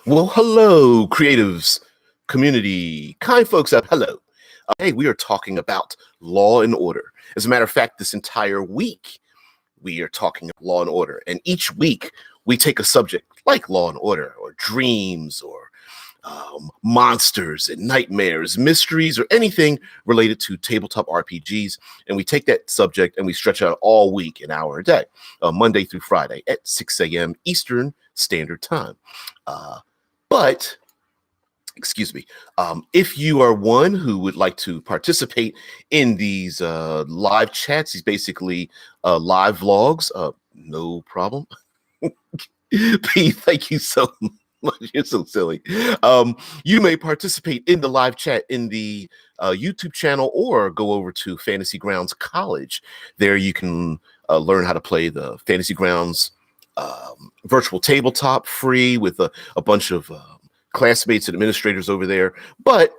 Well, hello, creatives, community, kind folks out. Hello. Hey, we are talking about law and order. As a matter of fact, this entire week, we are talking law and order. And each week, we take a subject like law and order, or dreams, or monsters and nightmares, mysteries, or anything related to tabletop RPGs. And we take that subject and we stretch out all week, an hour a day, Monday through Friday at 6 a.m. Eastern Standard Time. But excuse me, if you are one who would like to participate in these live chats, these basically live vlogs, no problem. P, thank you so much. You're so silly. You may participate in the live chat in the YouTube channel, or go over to Fantasy Grounds College. There you can learn how to play the Fantasy Grounds virtual tabletop free with a bunch of classmates and administrators over there. But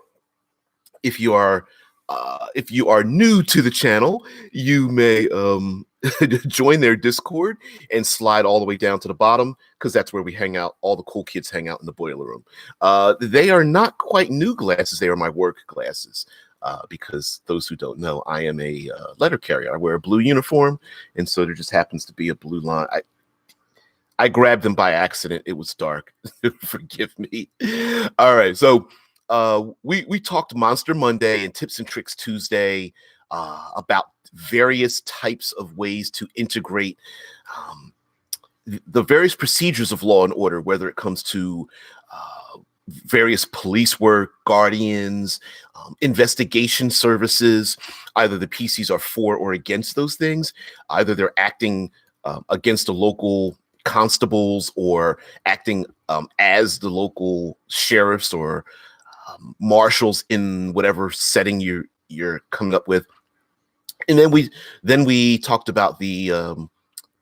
if you are new to the channel, you may join their Discord and slide all the way down to the bottom, because that's where we hang out. All the cool kids hang out in the boiler room. They are not quite new glasses. They are my work glasses. Because those who don't know, I am a letter carrier. I wear a blue uniform, and so there just happens to be a blue line. I grabbed them by accident. It was dark. Forgive me. All right. So we talked Monster Monday and Tips and Tricks Tuesday about various types of ways to integrate the various procedures of law and order, whether it comes to various police work, guardians, investigation services. Either the PCs are for or against those things. Either they're acting against a local constables, or acting as the local sheriffs or marshals in whatever setting you're coming up with. And then we talked about the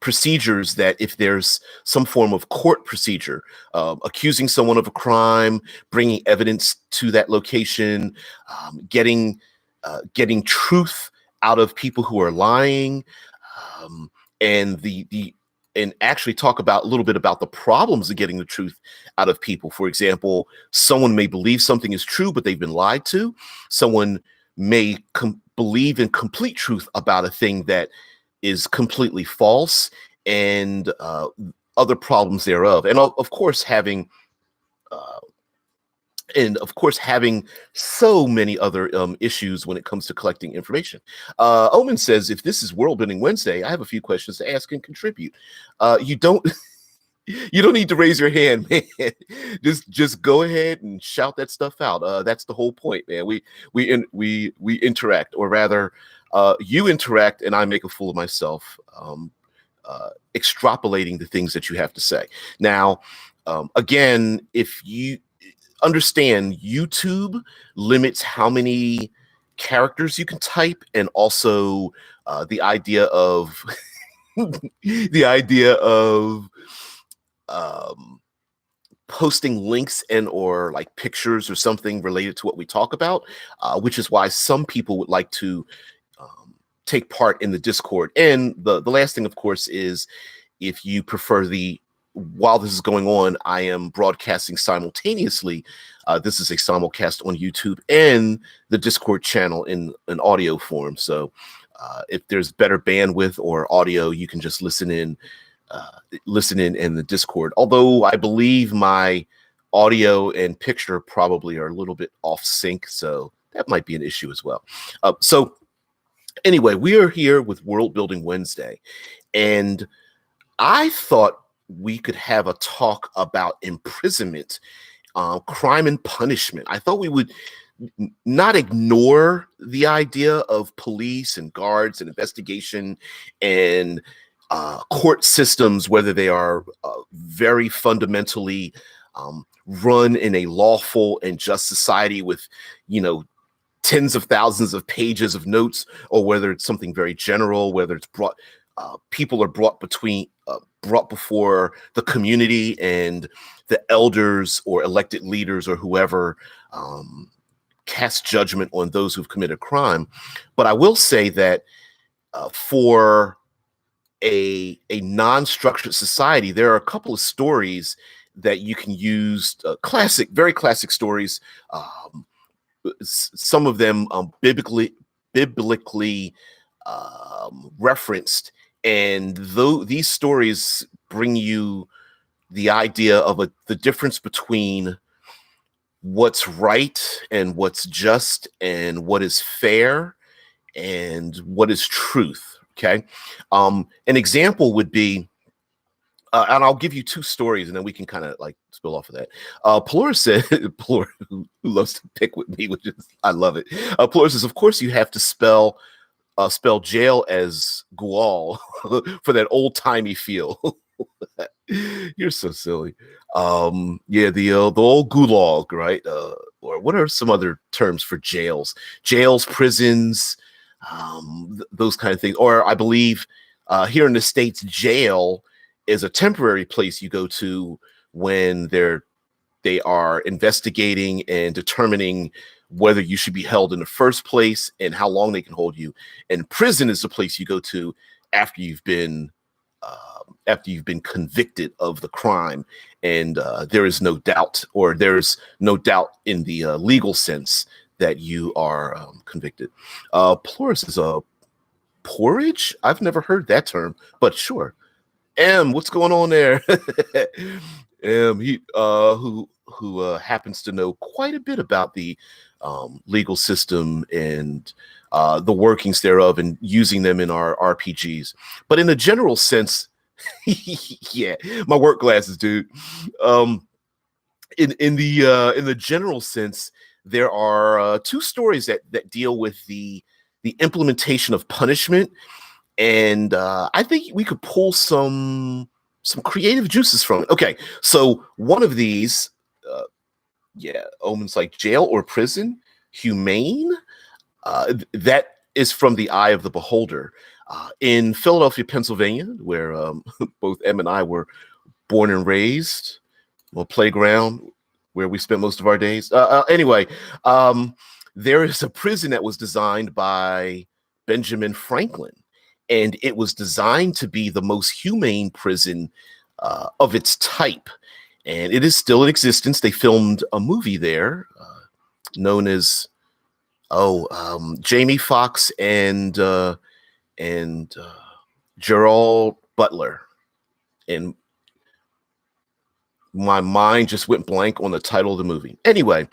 procedures that if there's some form of court procedure, accusing someone of a crime, bringing evidence to that location, getting truth out of people who are lying, and and actually talk about a little bit about the problems of getting the truth out of people. For example, someone may believe something is true, but they've been lied to. Someone may believe in complete truth about a thing that is completely false, and other problems thereof. And of course, having so many other issues when it comes to collecting information. Omen says, if this is World Building Wednesday, I have a few questions to ask and contribute. You don't you don't need to raise your hand, man. Just go ahead and shout that stuff out. That's the whole point, man. We interact, or rather, you interact, and I make a fool of myself, extrapolating the things that you have to say. Now, again, if you understand, YouTube limits how many characters you can type, and also the idea of posting links and or like pictures or something related to what we talk about, which is why some people would like to take part in the Discord. And the last thing, of course, is if you prefer while this is going on, I am broadcasting simultaneously. This is a simulcast on YouTube and the Discord channel in an audio form. So if there's better bandwidth or audio, you can just listen in the Discord. Although I believe my audio and picture probably are a little bit off sync, so that might be an issue as well. So anyway, we are here with World Building Wednesday, and I thought we could have a talk about imprisonment, crime and punishment. I thought we would not ignore the idea of police and guards and investigation and court systems, whether they are very fundamentally run in a lawful and just society with, tens of thousands of pages of notes, or whether it's something very general, whether it's people are brought before the community, and the elders or elected leaders or whoever cast judgment on those who've committed crime. But I will say that for a non-structured society, there are a couple of stories that you can use, classic, very classic stories. Um, some of them biblically referenced, and though these stories bring you the idea of the difference between what's right and what's just and what is fair and what is truth. Okay. An example would be, and I'll give you two stories and then we can kind of like spill off of that. Plura said, Plura, who loves to pick with me, which is, I love it. Plura says, of course you have to spell jail as Gual for that old timey feel. You're so silly. Yeah, the old gulag, right? Or what are some other terms for jails? Jails, prisons, those kind of things. Or I believe here in the States, jail is a temporary place you go to when they are investigating and determining whether you should be held in the first place and how long they can hold you. And prison is the place you go to after you've been convicted of the crime, and there's no doubt in the legal sense that you are convicted. Plurus is a porridge. I've never heard that term, but sure. What's going on there? He who happens to know quite a bit about the legal system and the workings thereof and using them in our RPGs. But in a general sense, yeah, my work glasses, dude. In the general sense, there are two stories that deal with the implementation of punishment, and I think we could pull some creative juices from it. Okay, so one of these, omens like jail or prison, humane. That is from the eye of the beholder. In Philadelphia, Pennsylvania, where both Em and I were born and raised, a playground where we spent most of our days. Anyway, there is a prison that was designed by Benjamin Franklin, and it was designed to be the most humane prison of its type. And it is still in existence. They filmed a movie there known as, Jamie Foxx and Gerald Butler. And my mind just went blank on the title of the movie. Anyway,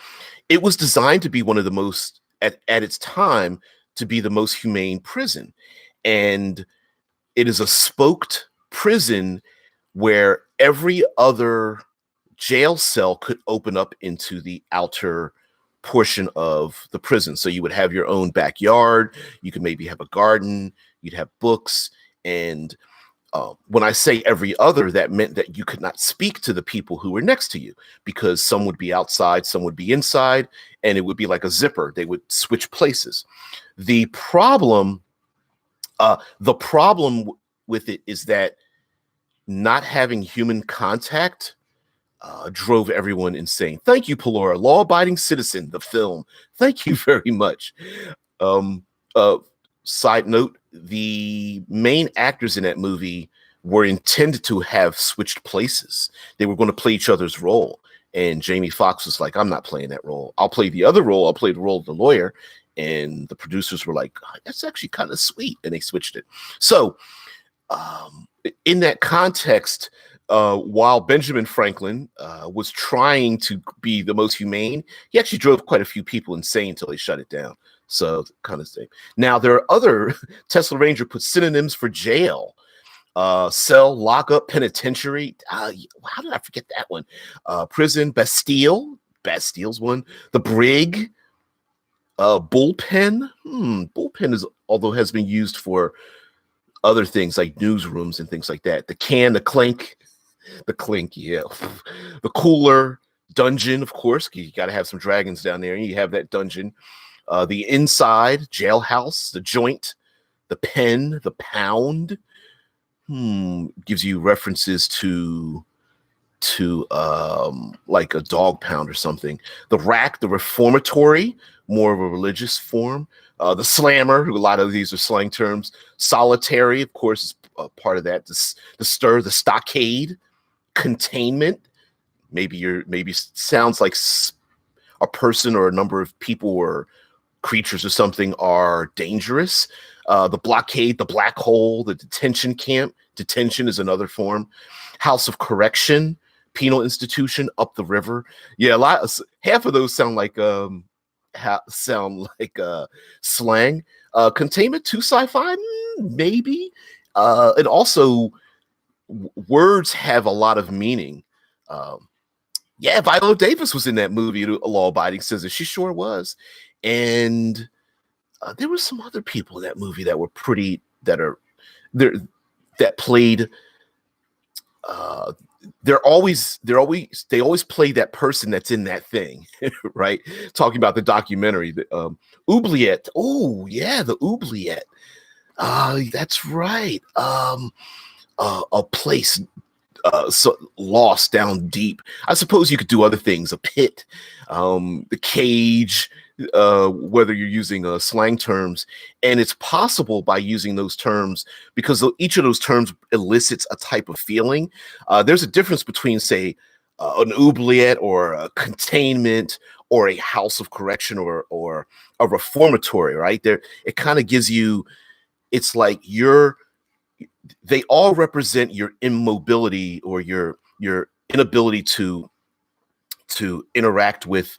it was designed to be one of the most, at its time, to be the most humane prison. And it is a spoked prison where every other jail cell could open up into the outer portion of the prison. So you would have your own backyard. You could maybe have a garden. You'd have books. And when I say every other, that meant that you could not speak to the people who were next to you, because some would be outside, some would be inside, and it would be like a zipper. They would switch places. The problem with it is that not having human contact drove everyone insane. Thank you, Pelora. Law-Abiding Citizen, the film. Thank you very much. Side note, the main actors in that movie were intended to have switched places. They were going to play each other's role. And Jamie Foxx was like, I'm not playing that role. I'll play the other role. I'll play the role of the lawyer. And the producers were like, that's actually kind of sweet. And they switched it. So in that context, while Benjamin Franklin was trying to be the most humane, he actually drove quite a few people insane until they shut it down. So kind of thing. Now, there are other, Tesla Ranger put synonyms for jail: cell, lockup, penitentiary. How did I forget that one? Prison, Bastille. Bastille's one. The brig. Bullpen. Bullpen has been used for other things like newsrooms and things like that. The can, the clink, yeah. The cooler, dungeon, of course. You got to have some dragons down there, and you have that dungeon. The inside, jailhouse, the joint, the pen, the pound. Gives you references to like a dog pound or something. The rack, the reformatory, more of a religious form. The slammer, who a lot of these are slang terms. Solitary, of course, is part of that. The stir, the stockade, containment. maybe sounds like a person or a number of people or creatures or something are dangerous. The blockade, the black hole, the detention camp. Detention is another form. House of correction, penal institution, up the river. Yeah, half of those sound like slang. Containment to sci-fi, maybe. And also, words have a lot of meaning. Yeah, Viola Davis was in that movie, Law Abiding Citizen. She sure was. And there were some other people in that movie that were that played. They always play that person that's in that thing, right? Talking about the documentary, the oubliette. Oh yeah, the oubliette. That's right. A place so lost down deep. I suppose you could do other things, a pit, the cage, whether you're using slang terms. And it's possible by using those terms, because each of those terms elicits a type of feeling. There's a difference between, say, an oubliette or a containment or a house of correction or a reformatory, right? There, it kind of gives you, it's like they all represent your immobility or your inability to interact with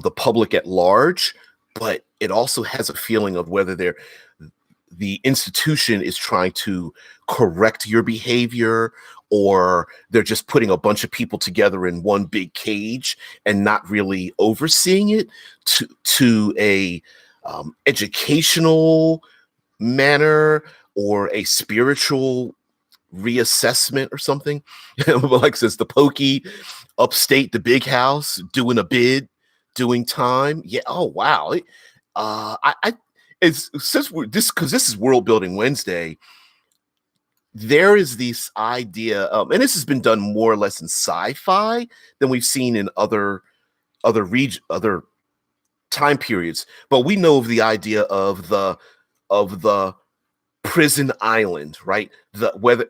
the public at large, but it also has a feeling of whether the institution is trying to correct your behavior, or they're just putting a bunch of people together in one big cage and not really overseeing it to a educational manner or a spiritual reassessment or something. Like says the Pokey, upstate, the big house, doing a bid, doing time. Yeah. Oh wow. It's since because this is World Building Wednesday. There is this idea, and this has been done more or less in sci-fi than we've seen in other time periods. But we know of the idea of the prison island, right?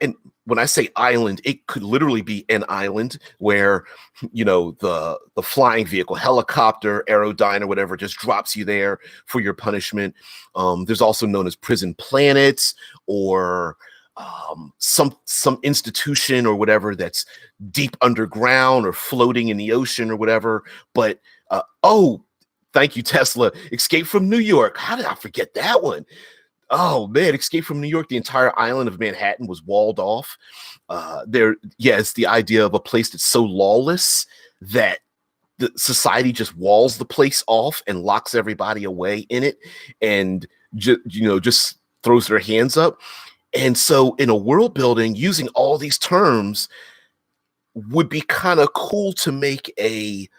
And when I say island, it could literally be an island where, the flying vehicle, helicopter, aerodyne, or whatever, just drops you there for your punishment. There's also known as prison planets, or some institution or whatever that's deep underground or floating in the ocean or whatever. But thank you, Tesla. Escape from New York. How did I forget that one? Oh man, Escape from New York. The entire island of Manhattan was walled off. It's the idea of a place that's so lawless that the society just walls the place off and locks everybody away in it, and just throws their hands up. And so, in a world building, using all these terms would be kind of cool to make I'm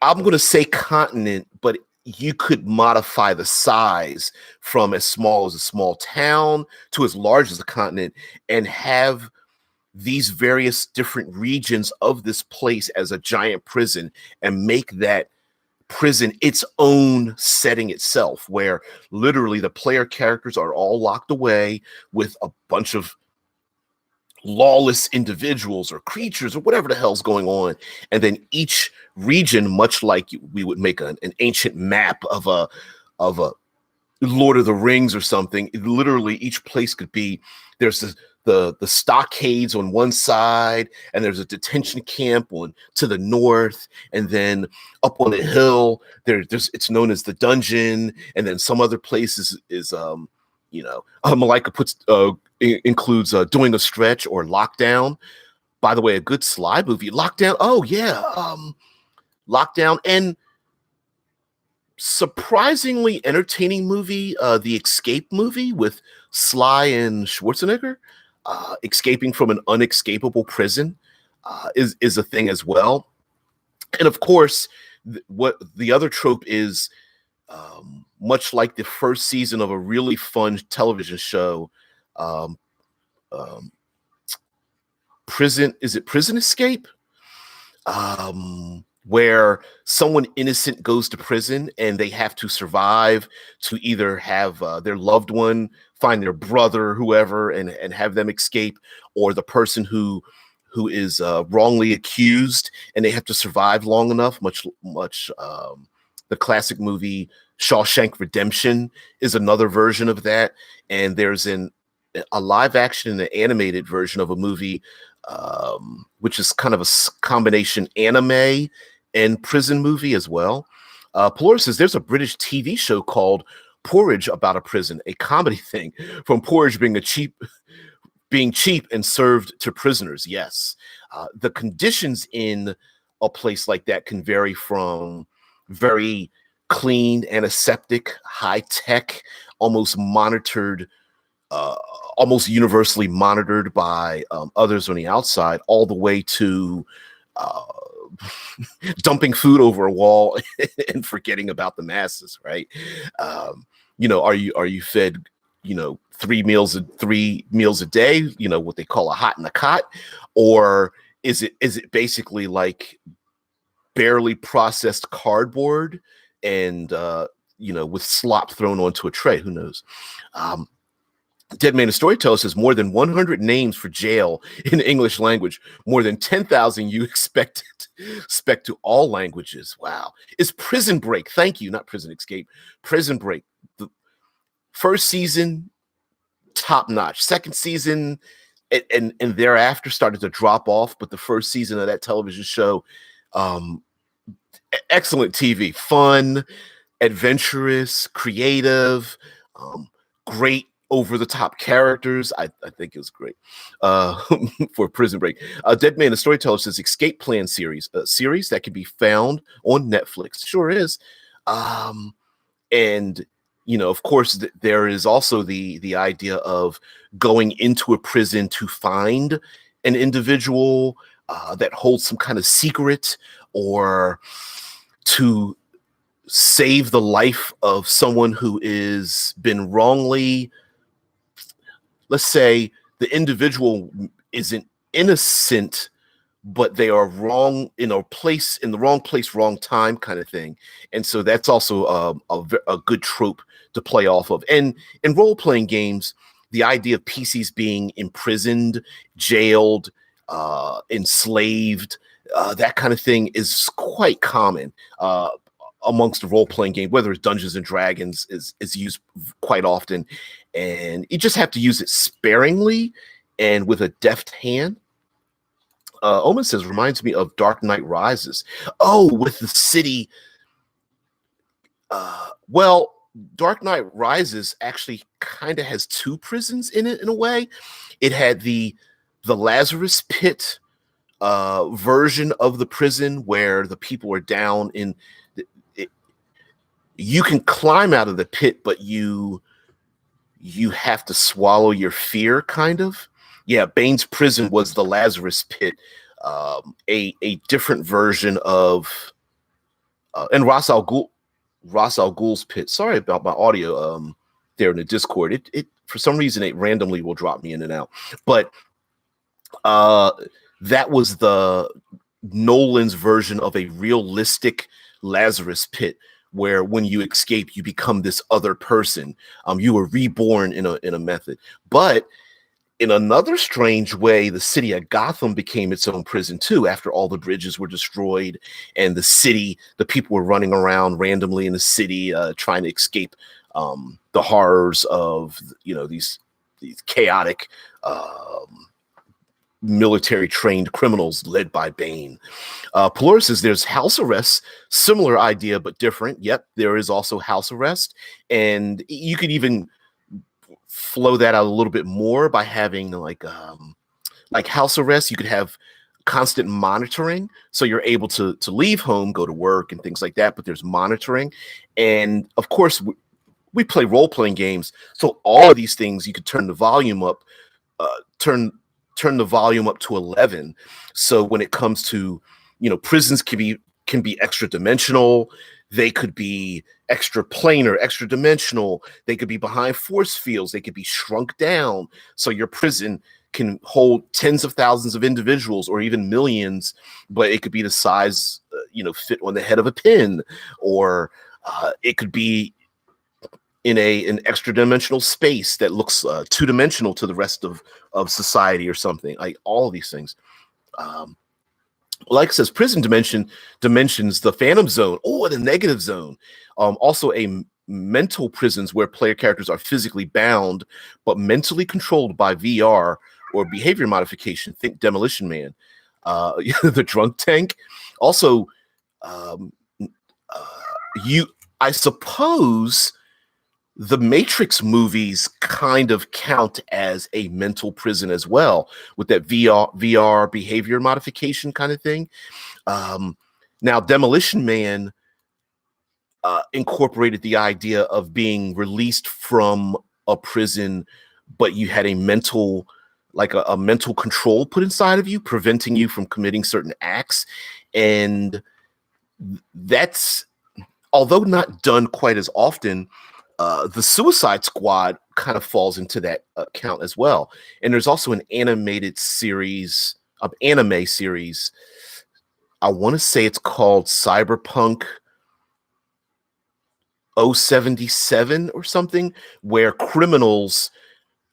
going to say continent, but you could modify the size from as small as a small town to as large as a continent, and have these various different regions of this place as a giant prison, and make that prison its own setting itself, where literally the player characters are all locked away with a bunch of lawless individuals or creatures or whatever the hell's going on. And then each region, much like we would make an ancient map of a Lord of the Rings or something, literally each place could be, there's the stockades on one side, and there's a detention camp to the north, and then up on the hill there's it's known as the dungeon, and then some other places is Malika includes Doing a Stretch or Lockdown. By the way, a good Sly movie, Lockdown. Oh yeah, Lockdown. And surprisingly entertaining movie, the Escape movie with Sly and Schwarzenegger, escaping from an unescapable prison, is a thing as well. And of course, what the other trope is, much like the first season of a really fun television show, Prison Escape? where someone innocent goes to prison and they have to survive to either have their loved one find their brother or whoever and have them escape, or the person who is wrongly accused and they have to survive long enough. Much the classic movie Shawshank Redemption is another version of that, and there's a live action and an animated version of a movie which is kind of a combination anime and prison movie as well. Pelora says there's a British TV show called Porridge about a prison, a comedy thing from porridge being cheap and served to prisoners. Yes, the conditions in a place like that can vary from very clean, antiseptic, high tech, almost monitored, almost universally monitored by others on the outside, all the way to dumping food over a wall and forgetting about the masses, right? Are you fed, three meals a day, what they call a hot in the cot, or is it basically like barely processed cardboard and with slop thrown onto a tray? Who knows? Dead Man, a Storyteller says more than 100 names for jail in the English language, more than 10,000 you expect to all languages. Wow. Is Prison Break, thank you, not Prison Escape, Prison Break. The first season, top notch. Second season and thereafter started to drop off, but the first season of that television show, excellent TV, fun, adventurous, creative, great over-the-top characters. I think it was great for Prison Break. Dead Man, the Storyteller says Escape Plan series, a series that can be found on Netflix. Sure is. And of course, there is also the idea of going into a prison to find an individual that holds some kind of secret, or to save the life of someone who is been wrongly, let's say the individual isn't innocent, but they are wrong in the wrong place, wrong time kind of thing. And so that's also a good trope to play off of. And in role-playing games, the idea of PCs being imprisoned, jailed, enslaved, that kind of thing is quite common amongst the role-playing game, whether it's Dungeons and Dragons is used quite often. And you just have to use it sparingly and with a deft hand. Omen says, reminds me of Dark Knight Rises. Oh, with the city. Well, Dark Knight Rises actually kind of has two prisons in it in a way. It had the Lazarus Pit version of the prison where the people are down in. You can climb out of the pit, but you have to swallow your fear, kind of. Yeah, Bane's prison was the Lazarus Pit, a different version of, and Ra's al Ghul's pit. Sorry about my audio there in the Discord. It for some reason it randomly will drop me in and out. But that was the Nolan's version of a realistic Lazarus Pit, where when you escape, you become this other person. You were reborn in a method. But in another strange way, the city of Gotham became its own prison too, after all the bridges were destroyed and the people were running around randomly in the city trying to escape the horrors of these chaotic military trained criminals led by Bane. Pelora says there's house arrest, similar idea but different. Yep, there is also house arrest, and you could even flow that out a little bit more by having like house arrest. You could have constant monitoring, so you're able to leave home, go to work, and things like that. But there's monitoring, and of course we play role-playing games, so all of these things you could turn the volume up, turn the volume up to 11. So when it comes to, prisons can be extra dimensional. They could be extra planar, extra dimensional. They could be behind force fields. They could be shrunk down. So your prison can hold tens of thousands of individuals or even millions, but it could be the size, fit on the head of a pin, or it could be in an extra dimensional space that looks two-dimensional to the rest of society or something. Like all of these things. Like it says, prison dimensions, the phantom zone, the negative zone. Also mental prisons where player characters are physically bound but mentally controlled by VR or behavior modification. Think Demolition Man. The drunk tank. Also, I suppose the Matrix movies kind of count as a mental prison as well, with that VR behavior modification kind of thing. Now, Demolition Man incorporated the idea of being released from a prison, but you had a mental control put inside of you, preventing you from committing certain acts. And that's, although not done quite as often, the Suicide Squad kind of falls into that count as well. And there's also an anime series. I want to say it's called Cyberpunk 077 or something, where criminals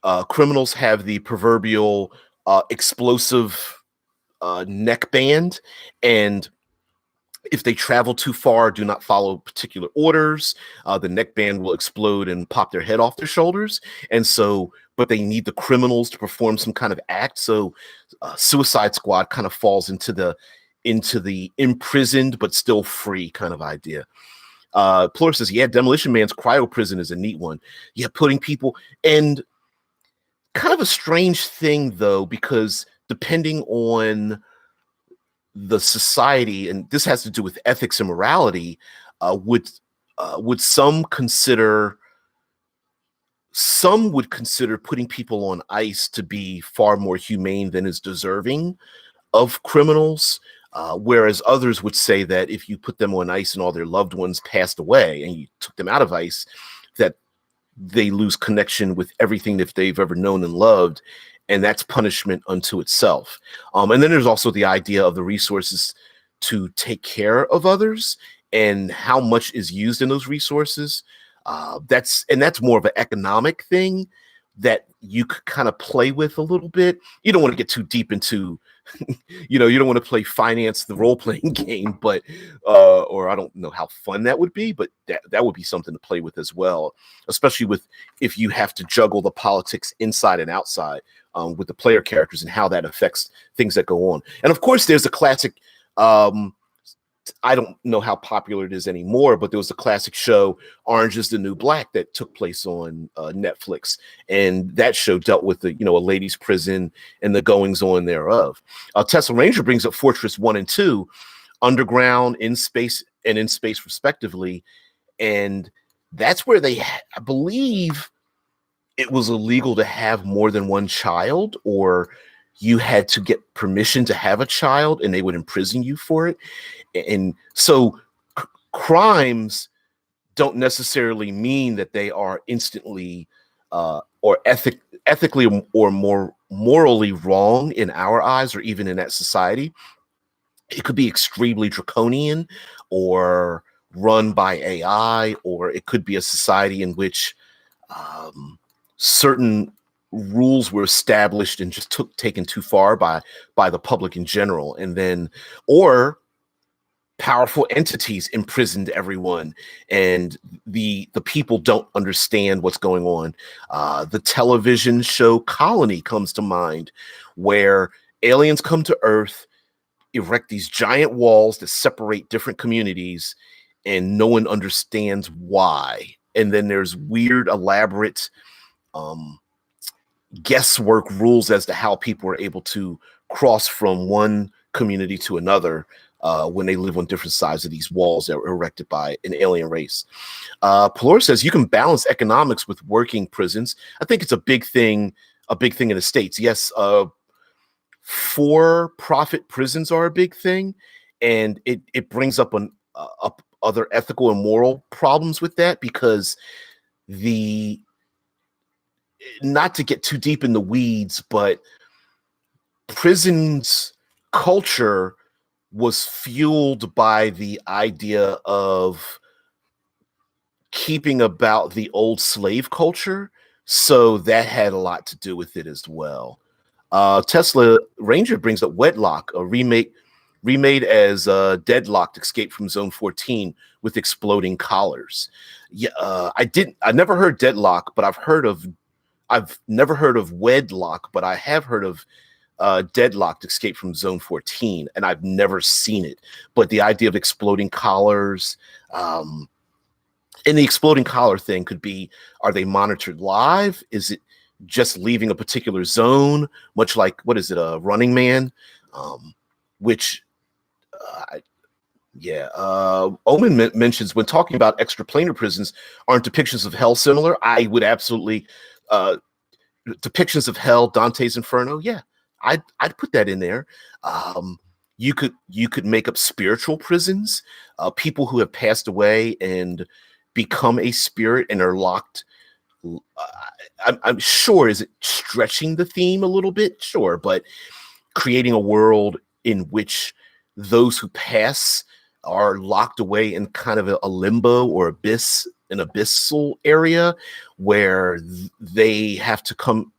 have the proverbial explosive neckband, and if they travel too far, do not follow particular orders, the neckband will explode and pop their head off their shoulders. And so, but they need the criminals to perform some kind of act. So Suicide Squad kind of falls into the imprisoned but still free kind of idea. Plur says, yeah, Demolition Man's cryo prison is a neat one. Yeah, putting people, and kind of a strange thing though, because depending on the society, and this has to do with ethics and morality, would some would consider putting people on ice to be far more humane than is deserving of criminals, whereas others would say that if you put them on ice and all their loved ones passed away and you took them out of ice, that they lose connection with everything that they've ever known and loved, and that's punishment unto itself. And then there's also the idea of the resources to take care of others and how much is used in those resources. That's more of an economic thing that you could kind of play with a little bit. You don't want to get too deep into, you don't want to play finance the role-playing game, but or I don't know how fun that would be, but that would be something to play with as well, especially if you have to juggle the politics inside and outside with the player characters and how that affects things that go on. And of course, there's a classic, I don't know how popular it is anymore, but there was a classic show, Orange is the New Black, that took place on Netflix. And that show dealt with a ladies' prison and the goings on thereof. Tesla Ranger brings up Fortress 1 and 2, underground, in space, and in space respectively. And that's where I believe it was illegal to have more than one child, or you had to get permission to have a child and they would imprison you for it. And so crimes don't necessarily mean that they are instantly or ethically or more morally wrong in our eyes, or even in that society. It could be extremely draconian or run by AI, or it could be a society in which certain rules were established and just taken too far by the public in general, and then or powerful entities imprisoned everyone, and the people don't understand what's going on. The television show Colony comes to mind, where aliens come to Earth, erect these giant walls that separate different communities, and no one understands why. And then there's weird, elaborate guesswork rules as to how people are able to cross from one community to another when they live on different sides of these walls that were erected by an alien race. Pelor says you can balance economics with working prisons. I think it's a big thing in the States. Yes, for-profit prisons are a big thing, and it brings up other ethical and moral problems with that, because not to get too deep in the weeds, but prisons culture was fueled by the idea of keeping about the old slave culture. So that had a lot to do with it as well. Tesla Ranger brings up Wedlock, a remade as Deadlocked Escape from Zone 14 with exploding collars. Yeah, I never heard Deadlock, but I've never heard of Wedlock, but I have heard of Deadlocked Escape from Zone 14, and I've never seen it. But the idea of exploding collars, and the exploding collar thing could be, are they monitored live? Is it just leaving a particular zone, much like, what is it, a Running Man? Which, Omen mentions when talking about extraplanar prisons, aren't depictions of hell similar? I would absolutely, depictions of hell, Dante's Inferno. Yeah, I'd put that in there. You could make up spiritual prisons, people who have passed away and become a spirit and are locked. I'm sure, is it stretching the theme a little bit? Sure, but creating a world in which those who pass are locked away in kind of a limbo or abyss, an abyssal area where they have to come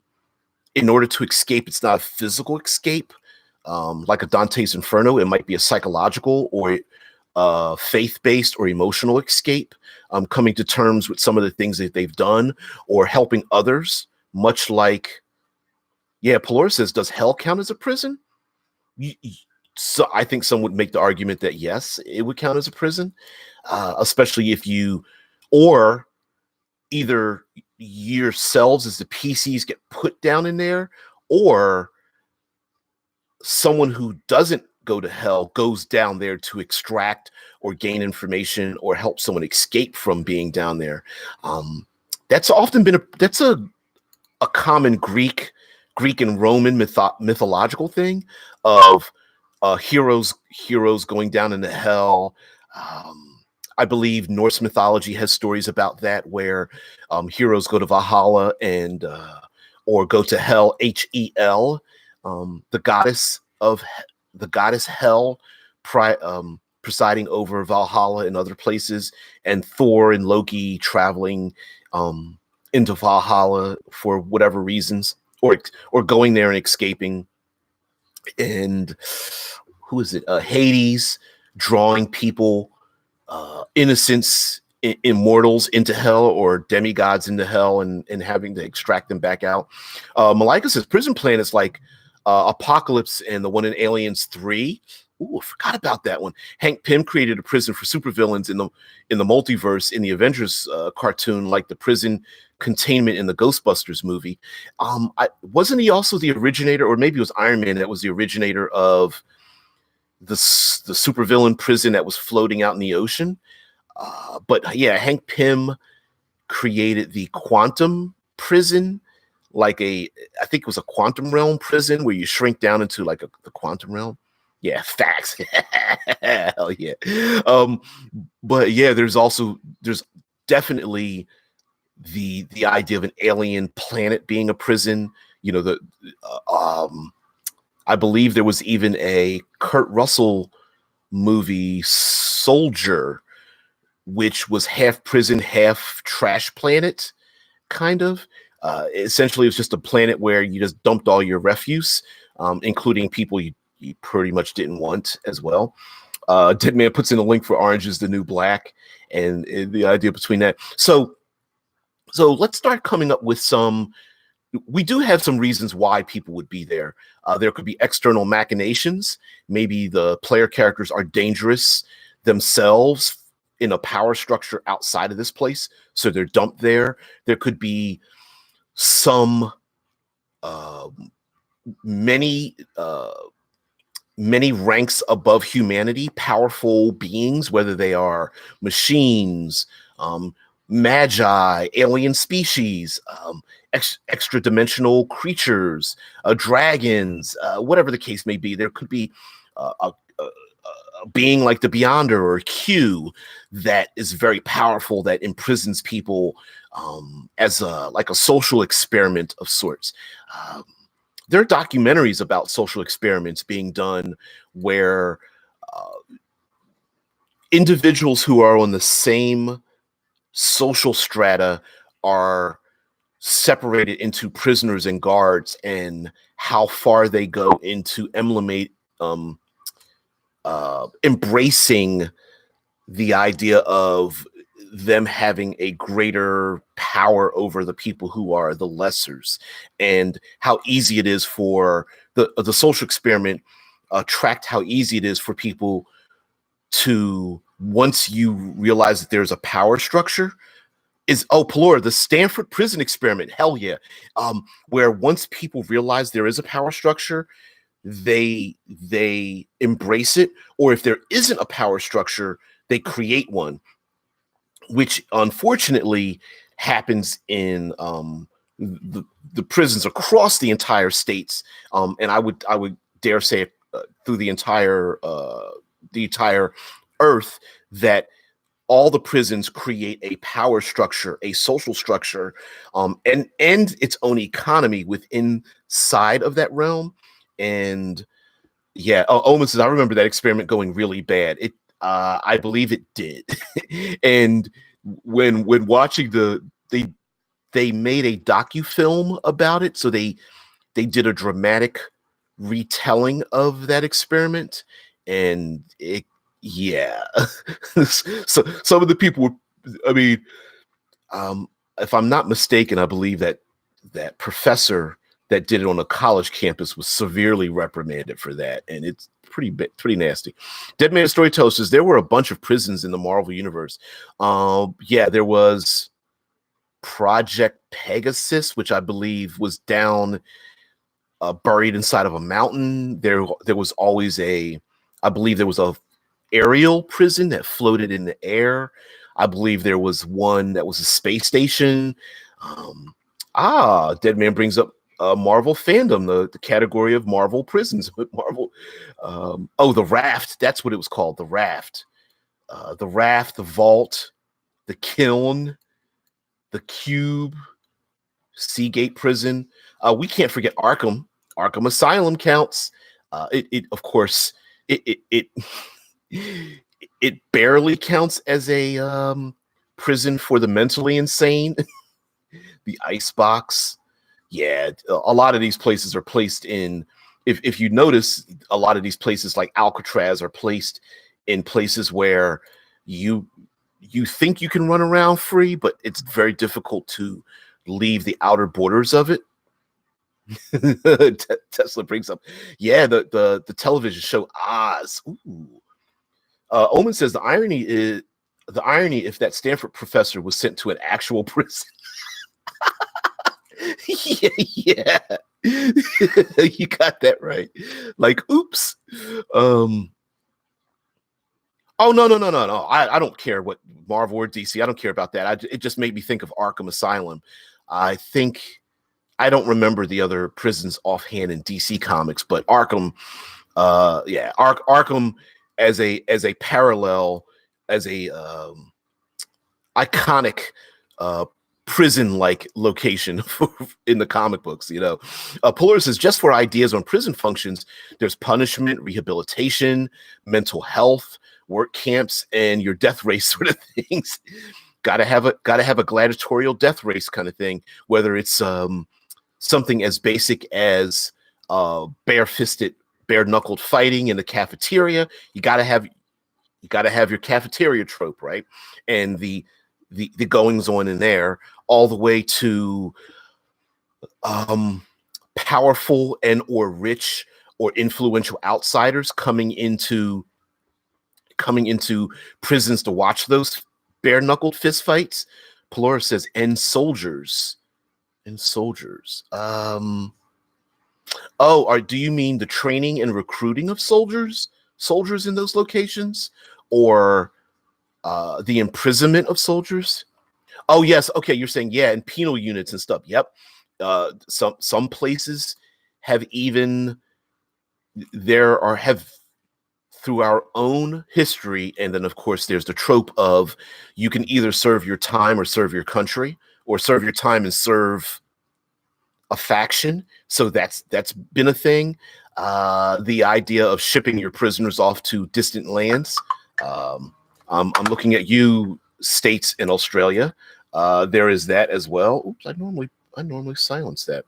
in order to escape. It's not a physical escape, like a Dante's Inferno. It might be a psychological or faith-based or emotional escape, coming to terms with some of the things that they've done or helping others, much like, Pelor says, does hell count as a prison? So I think some would make the argument that yes, it would count as a prison, especially if you, or either yourselves as the PCs get put down in there, or someone who doesn't go to hell goes down there to extract or gain information or help someone escape from being down there. That's often been a common Greek and Roman mythological thing of heroes going down into hell. I believe Norse mythology has stories about that, where heroes go to Valhalla and or go to hell, Hel, the goddess Hel, presiding over Valhalla and other places, and Thor and Loki traveling into Valhalla for whatever reasons, or going there and escaping. And who is it? Hades drawing people, innocents, immortals into hell, or demigods into hell, and having to extract them back out. Malika says prison plan is like Apocalypse and the one in Aliens 3. Ooh, I forgot about that one. Hank Pym created a prison for supervillains in the multiverse in the Avengers cartoon, like the prison containment in the Ghostbusters movie. Wasn't he also the originator, or maybe it was Iron Man that was the originator of the supervillain prison that was floating out in the ocean? But yeah, Hank Pym created the quantum prison, I think it was a quantum realm prison where you shrink down into like the quantum realm. Yeah, facts. Hell yeah. But yeah, there's definitely the idea of an alien planet being a prison. I believe there was even a Kurt Russell movie, Soldier, which was half prison, half trash planet, kind of. Essentially, it was just a planet where you just dumped all your refuse, including people you pretty much didn't want as well. Dead Man puts in a link for Orange is the New Black, and the idea between that. So let's start coming up with some. We do have some reasons why people would be there. There could be external machinations. Maybe the player characters are dangerous themselves in a power structure outside of this place, so they're dumped there. There could be some many ranks above humanity, powerful beings, whether they are machines, magi, alien species, extra dimensional creatures, dragons, whatever the case may be. There could be a being like the Beyonder or Q that is very powerful, that imprisons people as a social experiment of sorts. There are documentaries about social experiments being done where individuals who are on the same social strata are separated into prisoners and guards, and how far they go into embracing the idea of them having a greater power over the people who are the lessers, and how easy it is for the social experiment tracked how easy it is for people to, once you realize that there's a power structure, is Pelor, the Stanford prison experiment. Hell yeah. Where once people realize there is a power structure, they embrace it, or if there isn't a power structure, they create one, which unfortunately happens in the prisons across the entire states, and I would dare say through the entire earth, that all the prisons create a power structure, a social structure, and its own economy within side of that realm. And yeah, Omen says, I remember that experiment going really bad. I believe it did. And when watching they made a docu-film about it, so they did a dramatic retelling of that experiment, and it, yeah. So some of the people were, I mean, if I'm not mistaken, I believe that professor that did it on a college campus was severely reprimanded for that, and it's pretty nasty. Dead Man Storyteller says there were a bunch of prisons in the Marvel universe. Yeah, there was Project Pegasus, which I believe was down, buried inside of a mountain. There was always I believe there was a aerial prison that floated in the air. I believe there was one that was a space station. Dead Man brings up Marvel fandom, the category of Marvel prisons. Marvel, the Raft. That's what it was called. The Raft, the Vault, the Kiln, the Cube, Seagate Prison. We can't forget Arkham. Arkham Asylum counts. It of course it it barely counts as a prison for the mentally insane. The Icebox. Yeah, a lot of these places are placed in, if you notice, a lot of these places like Alcatraz are placed in places where you think you can run around free, but it's very difficult to leave the outer borders of it. Tesla brings up, yeah, the television show Oz. Ooh. Omen says the irony if that Stanford professor was sent to an actual prison. Yeah. You got that right. Like, oops. Oh, no. I don't care what Marvel or DC. I don't care about that. It just made me think of Arkham Asylum. I think I don't remember the other prisons offhand in DC Comics, but Arkham, Arkham as a parallel, as a iconic prison-like location in the comic books. Puller says, just for ideas on prison functions, there's punishment, rehabilitation, mental health, work camps, and your death race sort of things. Gotta have a gladiatorial death race kind of thing, whether it's something as basic as bare-knuckled fighting in the cafeteria. You gotta have your cafeteria trope, right? And the goings on in there, all the way to powerful and or rich or influential outsiders coming into prisons to watch those bare-knuckled fist fights. Pelora says, and soldiers. Do you mean the training and recruiting of soldiers in those locations, or the imprisonment of soldiers? Oh yes, okay, you're saying, yeah, and penal units and stuff. Yep. Some places have even have through our own history, and then of course there's the trope of you can either serve your time or serve your country, or serve your time and serve a faction. So that's been a thing. The idea of shipping your prisoners off to distant lands. I'm looking at you, states in Australia. There is that as well. Oops, I normally silence that.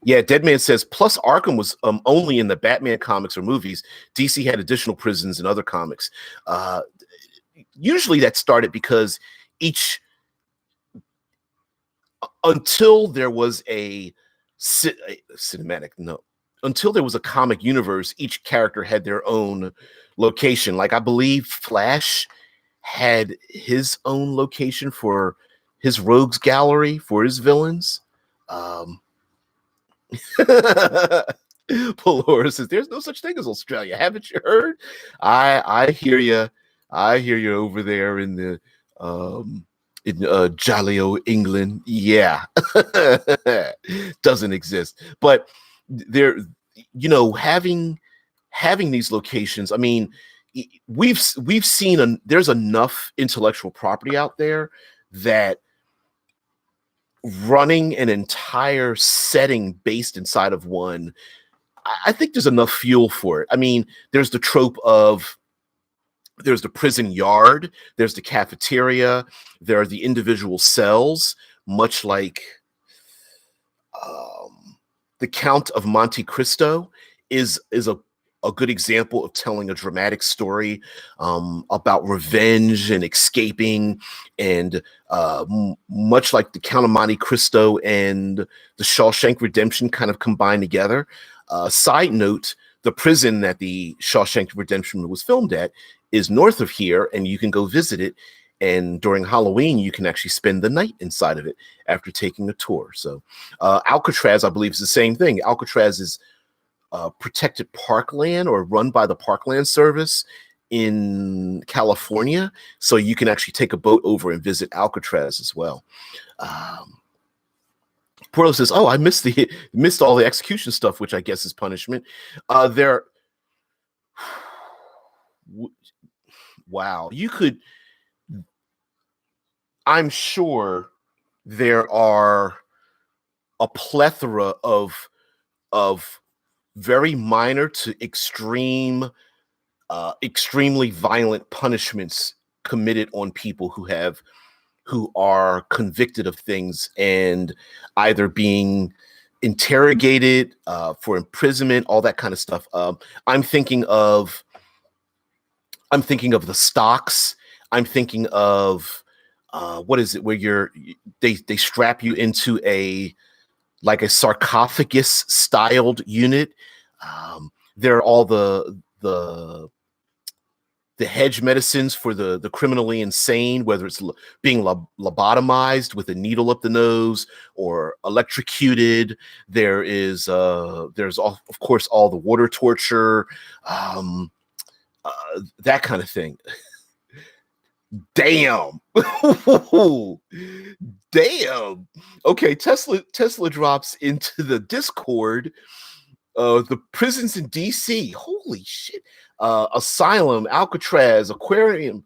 Yeah, Deadman says, plus Arkham was only in the Batman comics or movies. DC had additional prisons in other comics. Usually that started because until there was a cinematic, no, until there was a comic universe, each character had their own location. Like I believe Flash had his own location for his rogues gallery for his villains. Polora says, "There's no such thing as Australia. Haven't you heard?" I hear you. I hear you over there in the jolly old England. Yeah, doesn't exist. But there, having these locations. I mean, we've seen there's enough intellectual property out there that running an entire setting based inside of one, I think there's enough fuel for it. I mean, there's the trope of there's the prison yard, there's the cafeteria, there are the individual cells, much like the Count of Monte Cristo is a good example of telling a dramatic story about revenge and escaping, and much like the Count of Monte Cristo and the Shawshank Redemption kind of combined together. Side note, the prison that the Shawshank Redemption was filmed at is north of here, and you can go visit it. And during Halloween, you can actually spend the night inside of it after taking a tour. So Alcatraz, I believe, is the same thing. Alcatraz is protected parkland or run by the Parkland Service in California. So you can actually take a boat over and visit Alcatraz as well. Porto says, "Oh, I missed all the execution stuff, which I guess is punishment." Wow, you could. I'm sure there are a plethora of very minor to extremely violent punishments committed on people who are convicted of things and either being interrogated for imprisonment, all that kind of stuff. I'm thinking of the stocks. I'm thinking of what is it where they strap you into a sarcophagus styled unit. There are all the hedge medicines for the criminally insane, whether it's being lobotomized with a needle up the nose or electrocuted. There's of course all the water torture, that kind of thing. Damn. Damn. Okay, Tesla drops into the Discord. The prisons in DC. Holy shit. Asylum, Alcatraz, Aquarium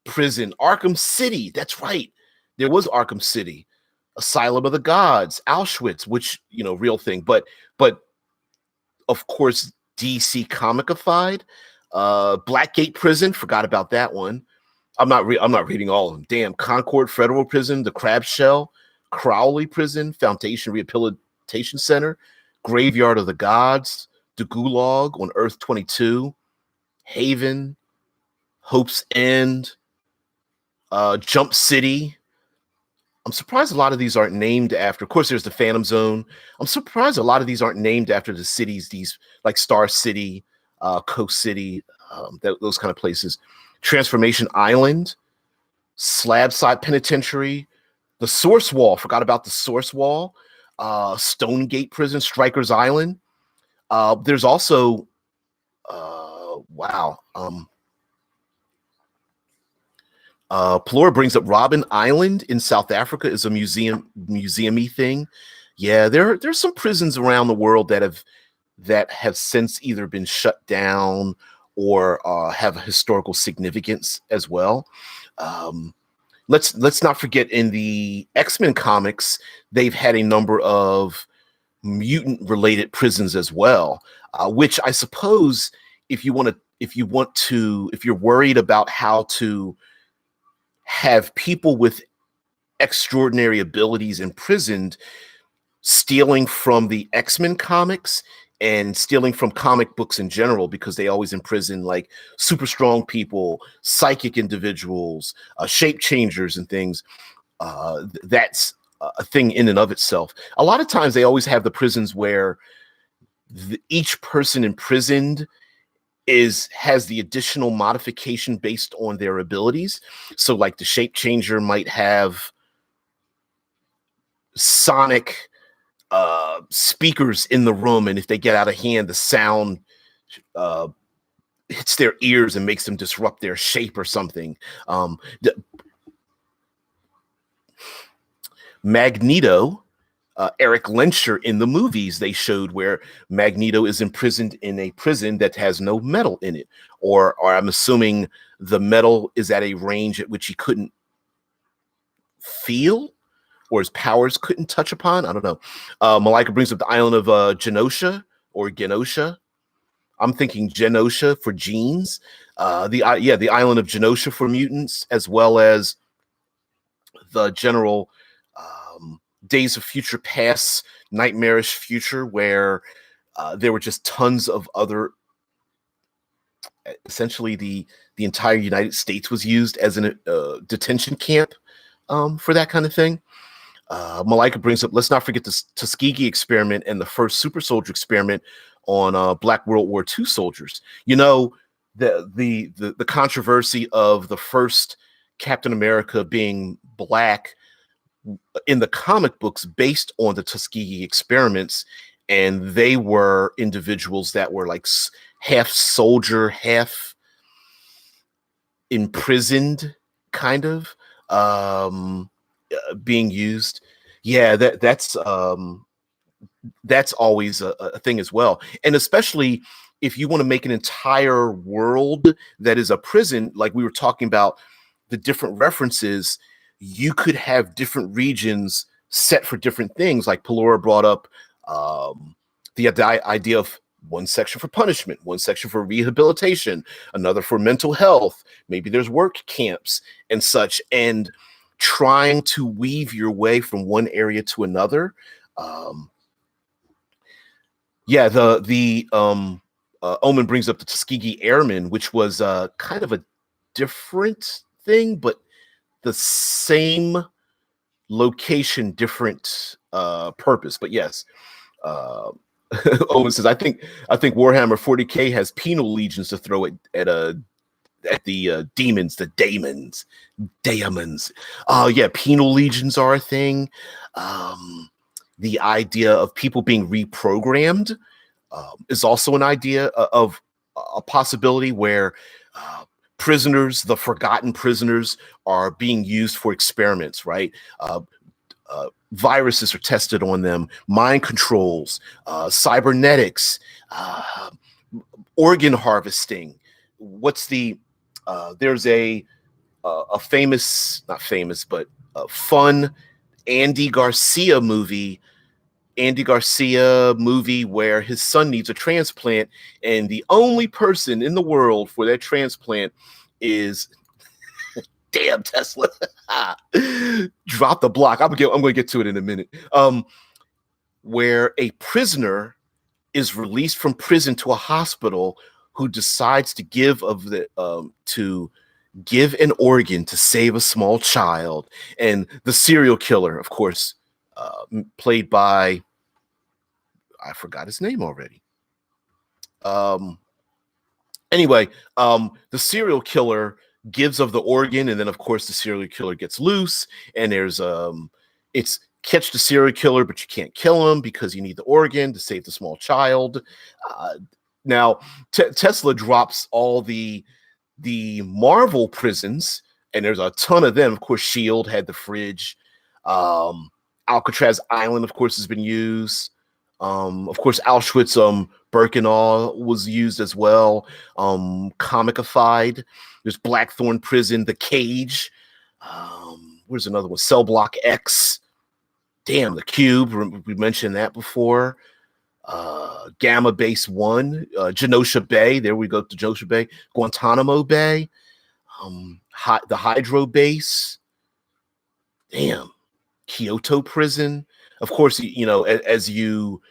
Prison, Arkham City. That's right. There was Arkham City. Asylum of the Gods, Auschwitz, which, real thing. But of course, DC comicified. Blackgate Prison, forgot about that one. I'm not reading all of them. Damn. Concord Federal Prison, the Crab Shell, Crowley Prison, Foundation Rehabilitation Center, Graveyard of the Gods, the Gulag on Earth 22, Haven, Hope's End, Jump City. I'm surprised a lot of these aren't named after. Of course, there's the Phantom Zone. I'm surprised a lot of these aren't named after the cities. These like Star City, Coast City, those kind of places. Transformation Island, Slabside Penitentiary, the Source Wall. Forgot about the Source Wall. Stonegate Prison, Strikers Island. There's also, Plora brings up Robben Island in South Africa is a museum-y thing. Yeah, there's some prisons around the world that have since either been shut down or have a historical significance as well. Let's not forget, in the X-Men comics, they've had a number of mutant-related prisons as well, which I suppose if you want to if you're worried about how to have people with extraordinary abilities imprisoned, stealing from the X-Men comics and stealing from comic books in general, because they always imprison like super strong people, psychic individuals, shape changers and things. That's a thing in and of itself. A lot of times they always have the prisons where each person imprisoned has the additional modification based on their abilities. So like the shape changer might have sonic speakers in the room, and if they get out of hand, the sound uh, hits their ears and makes them disrupt their shape or something. Magneto, Eric Lenscher, in the movies they showed where Magneto is imprisoned in a prison that has no metal in it, or I'm assuming the metal is at a range at which he couldn't feel, or his powers couldn't touch upon. I don't know. Malika brings up the island of Genosha or Genosha. I'm thinking Genosha for genes. The island of Genosha for mutants, as well as the general Days of Future Past, nightmarish future, where there were just tons of other. Essentially, the entire United States was used as a detention camp for that kind of thing. Malika brings up, let's not forget the Tuskegee experiment and the first super soldier experiment on Black World War II soldiers. You know, the controversy of the first Captain America being black in the comic books based on the Tuskegee experiments, and they were individuals that were like half soldier, half imprisoned, kind of being used. Yeah, that's always a thing as well, and especially if you want to make an entire world that is a prison, like we were talking about the different references. You could have different regions set for different things. Like Pelora brought up the idea of one section for punishment, one section for rehabilitation, another for mental health. Maybe there's work camps and such, and trying to weave your way from one area to another. Omen brings up the Tuskegee Airmen, which was kind of a different thing, but the same location, different purpose. But yes, Owen says, I think Warhammer 40K has penal legions to throw at the demons, the daemons. Yeah, penal legions are a thing. The idea of people being reprogrammed is also an idea of a possibility where prisoners, the forgotten prisoners, are being used for experiments, right? Viruses are tested on them, mind controls, cybernetics, organ harvesting. What's there's a famous, not famous, but fun Andy Garcia movie where his son needs a transplant, and the only person in the world for that transplant is damn Tesla. Drop the block. I'm going to get to it in a minute. Where a prisoner is released from prison to a hospital who decides to give an organ to save a small child, and the serial killer, of course, played by, I forgot his name already. Anyway, the serial killer gives of the organ, and then of course the serial killer gets loose, and there's it's catch the serial killer, but you can't kill him because you need the organ to save the small child. Now Tesla drops all the Marvel prisons, and there's a ton of them. Of course, Shield had the fridge. Alcatraz Island, of course, has been used. Of course, Auschwitz, Birkenau was used as well. Comicified. There's Blackthorn Prison, The Cage. Where's another one? Cell Block X. Damn, The Cube. We mentioned that before. Gamma Base 1, Genosha Bay. There we go to Genosha Bay, Guantanamo Bay, the Hydro Base. Damn, Kyoto Prison. Of course, you know, as you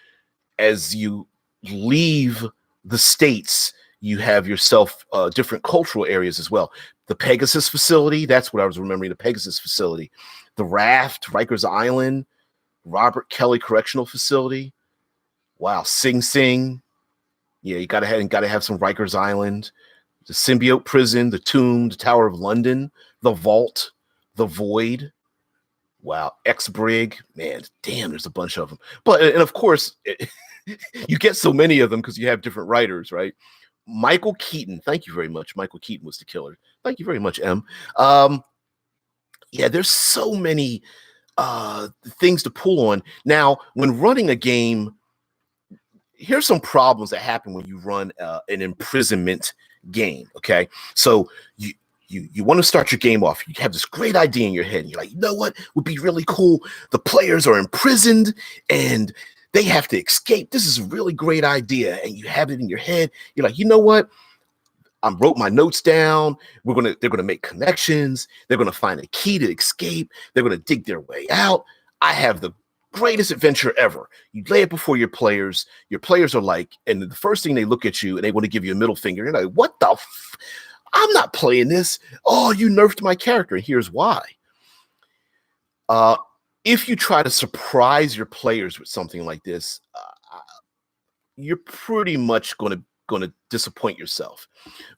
leave the states, you have yourself different cultural areas as well. The Pegasus facility, that's what I was remembering, the Pegasus facility. The Raft, Rikers Island, Robert Kelly Correctional Facility. Wow, Sing Sing. Yeah, you gotta have some Rikers Island. The Symbiote Prison, the Tomb, the Tower of London, the Vault, the Void. Wow, X-Brig. Man, damn, there's a bunch of them. But, and of course, you get so many of them because you have different writers, right? Michael Keaton. Thank you very much. Michael Keaton was the killer. Thank you very much, M. Yeah, there's so many things to pull on. Now, when running a game, here's some problems that happen when you run an imprisonment game. Okay, so you want to start your game off. You have this great idea in your head, and you're like, you know what would be really cool? The players are imprisoned and they have to escape. This is a really great idea, and you have it in your head. You're like, you know what? I wrote my notes down. They're gonna make connections. They're gonna find a key to escape. They're gonna dig their way out. I have the greatest adventure ever. You lay it before your players. Your players are like, and the first thing they look at you and they want to give you a middle finger. You're like, what the? I'm not playing this. Oh, you nerfed my character. And here's why. If you try to surprise your players with something like this, you're pretty much going to disappoint yourself.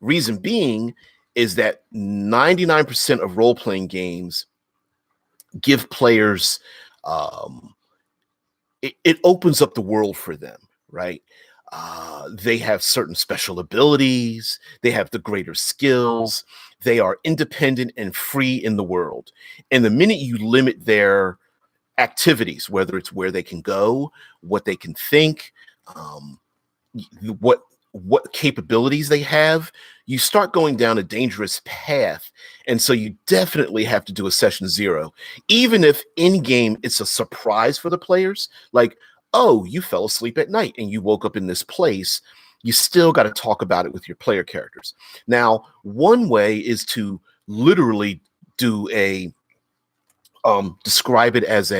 Reason being is that 99% of role-playing games give players, it opens up the world for them, right? They have certain special abilities. They have the greater skills. They are independent and free in the world. And the minute you limit their activities, whether it's where they can go, what they can think, what capabilities they have, you start going down a dangerous path. And so you definitely have to do a session 0, even if in game it's a surprise for the players. Like, oh, you fell asleep at night and you woke up in this place. You still got to talk about it with your player characters. Now, one way is to literally do a describe it as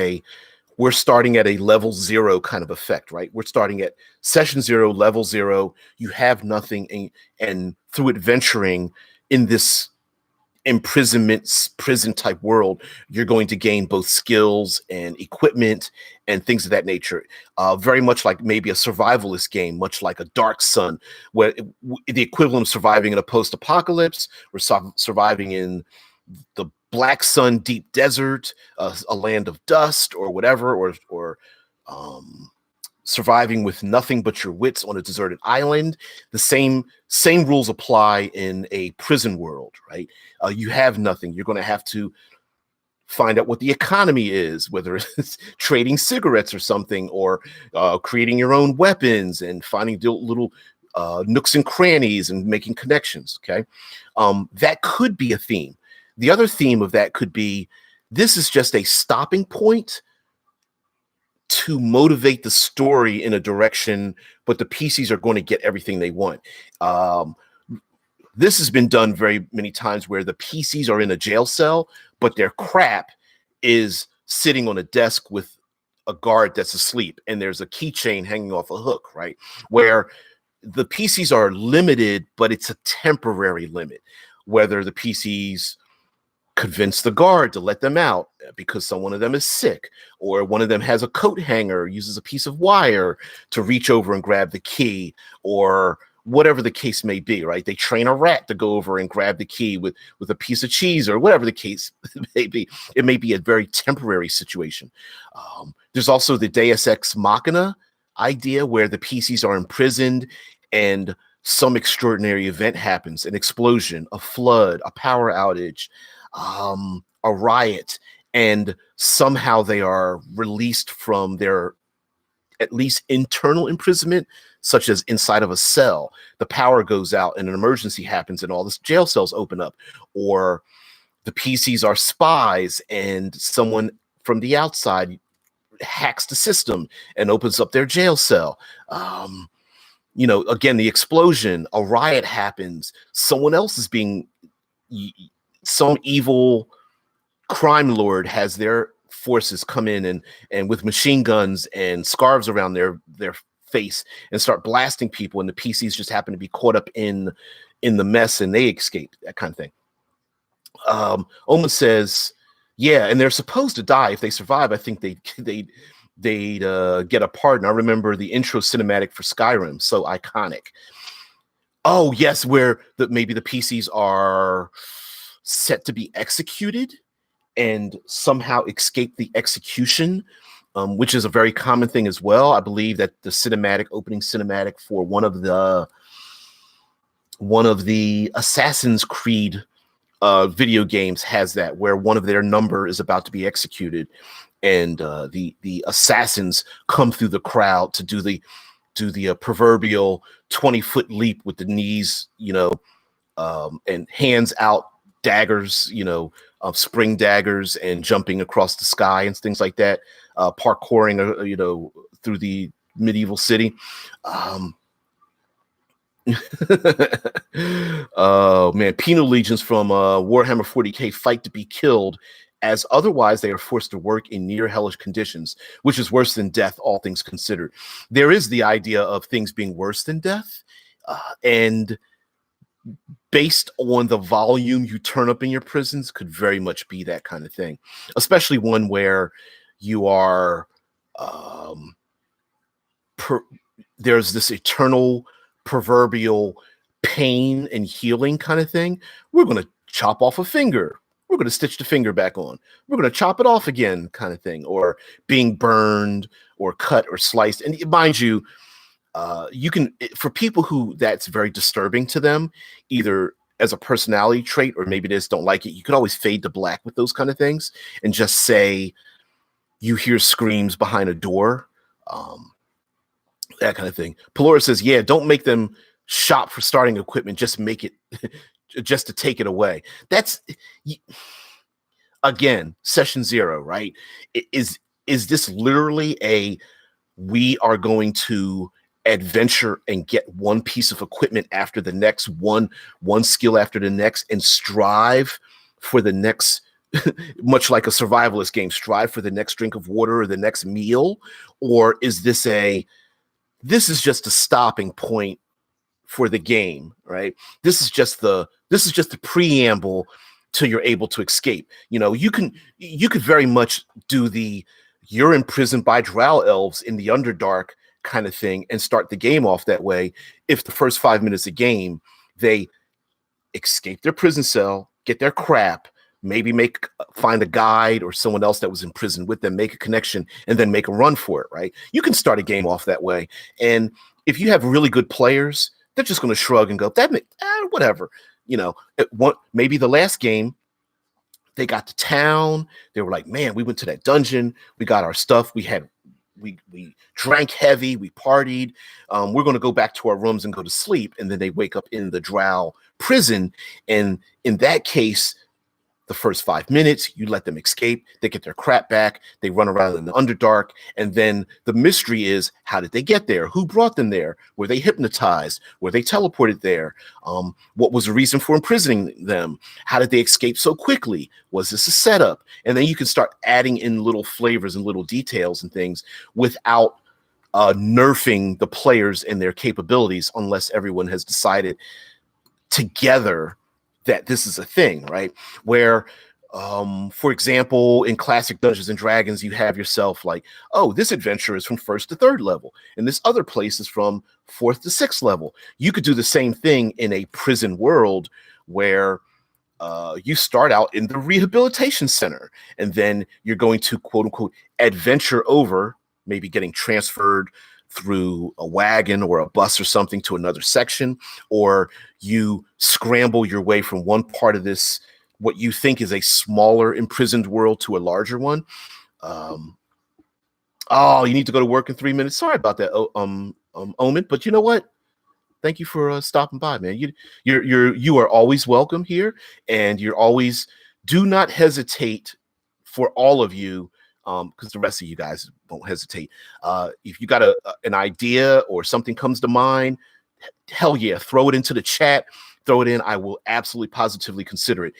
we're starting at a level 0 kind of effect, right? We're starting at session 0, level 0. You have nothing, and through adventuring in this prison type world, you're going to gain both skills and equipment and things of that nature. Very much like maybe a survivalist game, much like a Dark Sun, where the equivalent of surviving in a post-apocalypse or surviving in the Black Sun Deep Desert, a land of dust or whatever, or surviving with nothing but your wits on a deserted island. The same rules apply in a prison world, right? You have nothing. You're going to have to find out what the economy is, whether it's trading cigarettes or something, or creating your own weapons and finding little nooks and crannies and making connections, okay? That could be a theme. The other theme of that could be, this is just a stopping point to motivate the story in a direction, but the PCs are going to get everything they want. This has been done very many times where the PCs are in a jail cell, but their crap is sitting on a desk with a guard that's asleep, and there's a keychain hanging off a hook, right? Where the PCs are limited, but it's a temporary limit. Whether the PCs convince the guard to let them out because someone of them is sick, or one of them has a coat hanger, uses a piece of wire to reach over and grab the key, or whatever the case may be, right? They train a rat to go over and grab the key with a piece of cheese, or whatever the case may be. It may be a very temporary situation. There's also the Deus Ex Machina idea, where the PCs are imprisoned and some extraordinary event happens, an explosion, a flood, a power outage, a riot, and somehow they are released from their at least internal imprisonment, such as inside of a cell. The power goes out and an emergency happens and all the jail cells open up, or the PCs are spies and someone from the outside hacks the system and opens up their jail cell. Again, the explosion, a riot happens, someone else is being, some evil crime lord has their forces come in and with machine guns and scarves around their face and start blasting people, and the PCs just happen to be caught up in the mess and they escape, that kind of thing. Omen says, yeah, and they're supposed to die. If they survive, I think they'd get a pardon. I remember the intro cinematic for Skyrim, so iconic. Oh yes, where maybe the PCs are set to be executed and somehow escape the execution, which is a very common thing as well. I believe that the opening cinematic for one of the Assassin's Creed video games has that, where one of their number is about to be executed, and the assassins come through the crowd to do the proverbial 20-foot leap with the knees, and hands out daggers, spring daggers, and jumping across the sky and things like that, parkouring, through the medieval city. Oh man, penal legions from Warhammer 40K fight to be killed, as otherwise they are forced to work in near hellish conditions, which is worse than death, all things considered. There is the idea of things being worse than death, and based on the volume you turn up in your prisons, could very much be that kind of thing, especially one where you are there's this eternal proverbial pain and healing kind of thing. We're going to chop off a finger, we're going to stitch the finger back on, we're going to chop it off again kind of thing, or being burned or cut or sliced. And mind you, you can, for people who that's very disturbing to them, either as a personality trait or maybe they just don't like it, you can always fade to black with those kind of things and just say you hear screams behind a door, that kind of thing. Pelora says, yeah, don't make them shop for starting equipment, just make it just to take it away. That's, again, session 0, right? Is this literally we are going to adventure and get one piece of equipment after the next, one skill after the next, and strive for the next, much like a survivalist game, strive for the next drink of water or the next meal? Or is this is just a stopping point for the game, right? This is just the preamble till you're able to escape. You could very much do you're imprisoned by drow elves in the Underdark kind of thing and start the game off that way. If the first 5 minutes of game, they escape their prison cell, get their crap, maybe find a guide or someone else that was in prison with them, make a connection, and then make a run for it, right? You can start a game off that way. And if you have really good players, they're just going to shrug and go, whatever. Maybe the last game, they got to town. They were like, man, we went to that dungeon. We got our stuff. We drank heavy. We partied. We're going to go back to our rooms and go to sleep. And then they wake up in the drow prison. And in that case, the first 5 minutes, you let them escape, they get their crap back, they run around in the Underdark, and then the mystery is, how did they get there? Who brought them there? Were they hypnotized? Were they teleported there? What was the reason for imprisoning them? How did they escape so quickly? Was this a setup? And then you can start adding in little flavors and little details and things without nerfing the players and their capabilities, unless everyone has decided together that this is a thing, right? Where, for example, in classic Dungeons and Dragons, you have yourself like, oh, this adventure is from 1st to 3rd level, and this other place is from 4th to 6th level. You could do the same thing in a prison world where you start out in the rehabilitation center, and then you're going to, quote unquote, adventure over, maybe getting transferred through a wagon or a bus or something to another section, or you scramble your way from one part of this, what you think is a smaller imprisoned world, to a larger one. Oh, you need to go to work in 3 minutes. Sorry about that, Omen, but you know what? Thank you for stopping by, man. You are always welcome here, and you're always, do not hesitate, for all of you, because the rest of you guys won't hesitate. If you got an idea or something comes to mind, hell yeah, throw it into the chat. Throw it in. I will absolutely positively consider it.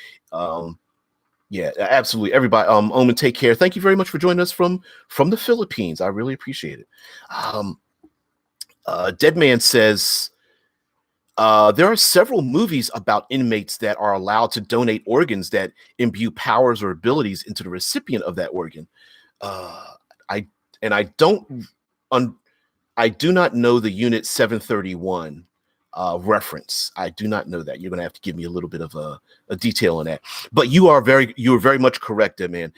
Yeah, absolutely. Everybody, Omen, take care. Thank you very much for joining us from the Philippines. I really appreciate it. Dead Man says, there are several movies about inmates that are allowed to donate organs that imbue powers or abilities into the recipient of that organ. I do not know the Unit 731 reference. I do not know that. You're going to have to give me a little bit of a detail on that. But you are very much correct, man.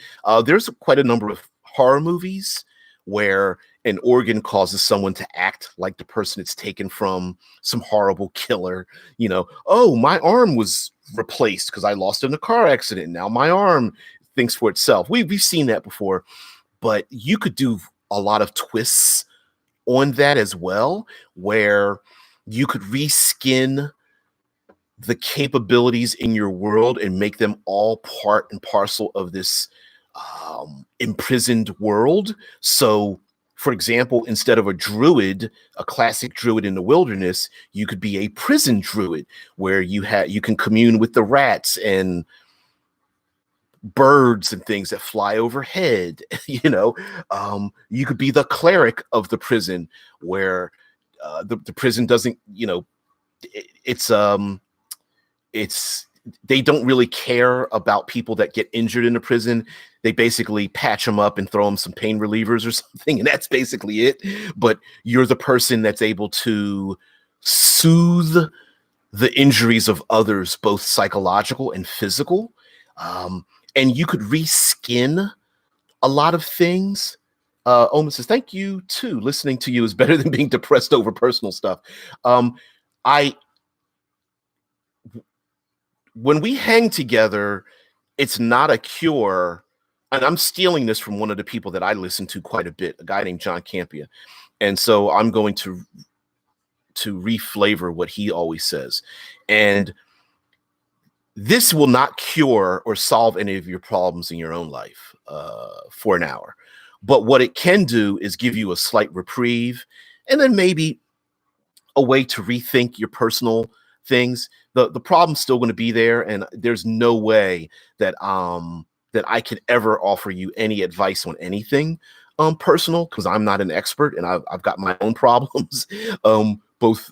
There's quite a number of horror movies where an organ causes someone to act like the person it's taken from, some horrible killer. Oh, my arm was replaced because I lost it in a car accident. Now my arm thinks for itself. We've seen that before, but you could do a lot of twists on that as well, where you could reskin the capabilities in your world and make them all part and parcel of this imprisoned world. So, for example, instead of a druid, a classic druid in the wilderness, you could be a prison druid where you can commune with the rats and birds and things that fly overhead. You could be the cleric of the prison where the prison doesn't, it's they don't really care about people that get injured in the prison. They basically patch them up and throw them some pain relievers or something, and that's basically it. But you're the person that's able to soothe the injuries of others, both psychological and physical. And you could reskin a lot of things. Omen says, thank you too. Listening to you is better than being depressed over personal stuff. When we hang together, it's not a cure. And I'm stealing this from one of the people that I listen to quite a bit, a guy named John Campia. And so I'm going to reflavor what he always says. And this will not cure or solve any of your problems in your own life for an hour. But what it can do is give you a slight reprieve, and then maybe a way to rethink your personal things. The problem's still going to be there, and there's no way that I could ever offer you any advice on anything personal, because I'm not an expert and I've got my own problems, both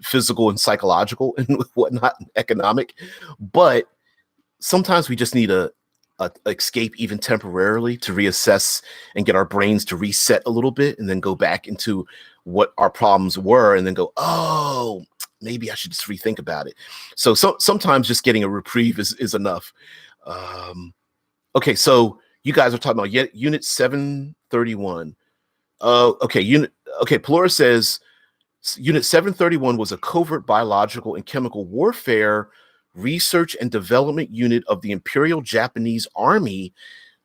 physical and psychological and whatnot, and economic. But sometimes we just need a escape, even temporarily, to reassess and get our brains to reset a little bit, and then go back into what our problems were, and then go, oh, maybe I should just rethink about it. So sometimes just getting a reprieve is enough. Okay, so you guys are talking about Unit 731. Pelora says Unit 731 was a covert biological and chemical warfare research and development unit of the Imperial Japanese Army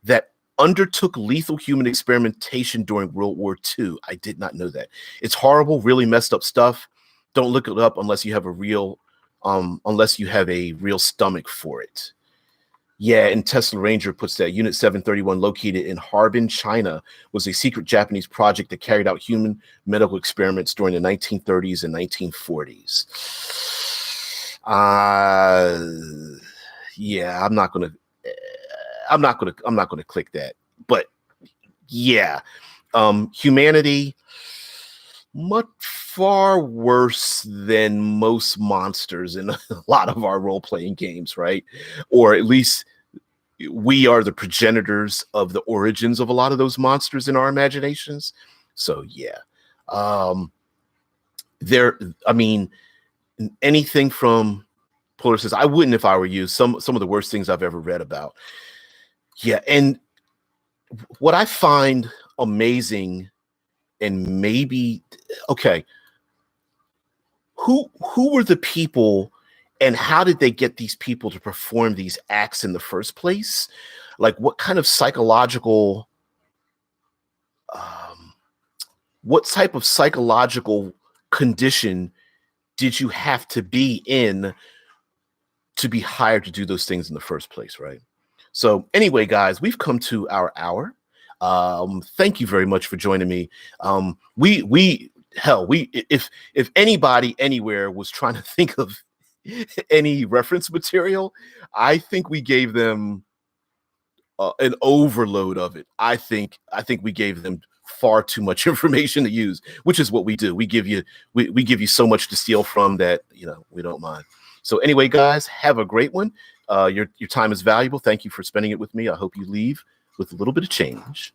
that undertook lethal human experimentation during World War II. I did not know that. It's horrible, really messed up stuff. Don't look it up unless you have a real stomach for it. Yeah, and Tesla Ranger puts that Unit 731, located in Harbin, China, was a secret Japanese project that carried out human medical experiments during the 1930s and 1940s. Yeah, I'm not gonna click that. But yeah, humanity much far worse than most monsters in a lot of our role-playing games, right? Or at least we are the progenitors of the origins of a lot of those monsters in our imaginations. So yeah, anything from Polar says, I wouldn't if I were you. Some of the worst things I've ever read about. Yeah, and what I find amazing, and maybe, okay, who were the people, and how did they get these people to perform these acts in the first place? Like, what kind of psychological, what type of psychological condition did you have to be in to be hired to do those things in the first place, right? So anyway, guys, we've come to our hour. Thank you very much for joining me. We hell, we if anybody anywhere was trying to think of any reference material, I think we gave them an overload of it. I think we gave them far too much information to use, which is what we do. We give you so much to steal from that, we don't mind. So anyway, guys, have a great one. Your time is valuable. Thank you for spending it with me. I hope you leave with a little bit of change.